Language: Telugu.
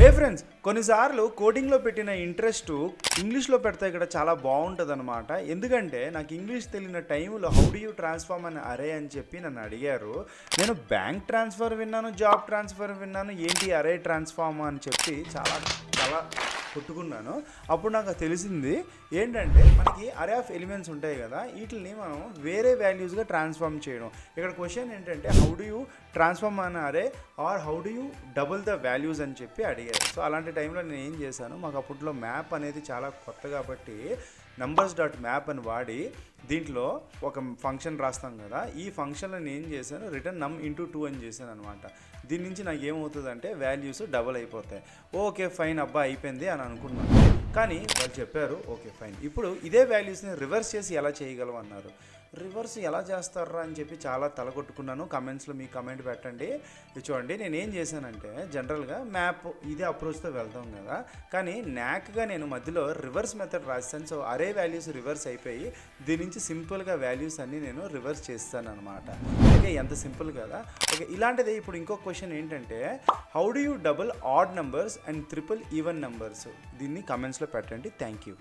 ఏ ఫ్రెండ్స్, కొన్నిసార్లు కోడింగ్లో పెట్టిన ఇంట్రెస్ట్ ఇంగ్లీష్లో పెడితే ఇక్కడ చాలా బాగుంటుంది అనమాట. ఎందుకంటే నాకు ఇంగ్లీష్ తెలియని టైంలో హౌ డు యూ ట్రాన్స్ఫార్మ్ అని అరే అని చెప్పి నన్ను అడిగారు. నేను బ్యాంక్ ట్రాన్స్ఫర్ విన్నాను, జాబ్ ట్రాన్స్ఫర్ విన్నాను, ఏంటి అరే ట్రాన్స్ఫార్మ్ అని చెప్పి చాలా చాలా కొట్టుకున్నాను. అప్పుడు నాకు తెలిసింది ఏంటంటే మనకి అరే ఆఫ్ ఎలిమెంట్స్ ఉంటాయి కదా, వీటిని మనం వేరే వాల్యూస్గా ట్రాన్స్ఫార్మ్ చేయడం. ఇక్కడ క్వశ్చన్ ఏంటంటే how do you transform an array or how do you double the values అని చెప్పి అడిగారు. సో అలాంటి టైంలో నేను ఏం చేశాను, మాకు అప్పట్లో మ్యాప్ అనేది చాలా కొత్త కాబట్టి numbers.map అని వాడి దీంట్లో ఒక ఫంక్షన్ రాస్తాం కదా, ఈ ఫంక్షన్లో నేను ఏం చేశాను, రిటర్న్ నమ్ ఇంటూ 2 అని చేశాను అనమాట. దీని నుంచి నాకు ఏమవుతుంది అంటే వాల్యూస్ డబుల్ అయిపోతాయి. ఓకే ఫైన్ అబ్బా అయిపోయింది అని అనుకున్నాను. కానీ వాళ్ళు చెప్పారు ఓకే ఫైన్, ఇప్పుడు ఇదే వాల్యూస్ని రివర్స్ చేసి ఎలా చేయగలవు అన్నారు. రివర్స్ ఎలా చేస్తారా అని చెప్పి చాలా తలకొట్టుకున్నాను. కమెంట్స్లో మీ కమెంట్ పెట్టండి. ఇది చూడండి, నేను ఏం చేశానంటే జనరల్గా మ్యాప్ ఇదే అప్రోచ్తో వెళ్తాం కదా, కానీ న్యాక్గా నేను మధ్యలో రివర్స్ మెథడ్ రాస్తాను. సో అరే వాల్యూస్ రివర్స్ అయిపోయి దీని నుంచి సింపుల్గా వాల్యూస్ అన్నీ నేను రివర్స్ చేస్తాను అనమాట. ఓకే, ఎంత సింపుల్ కదా. ఓకే, ఇలాంటిదే ఇప్పుడు ఇంకో క్వశ్చన్ ఏంటంటే how do you double odd numbers and triple even numbers. దీన్ని కమెంట్స్లో పెట్టండి. Thank you.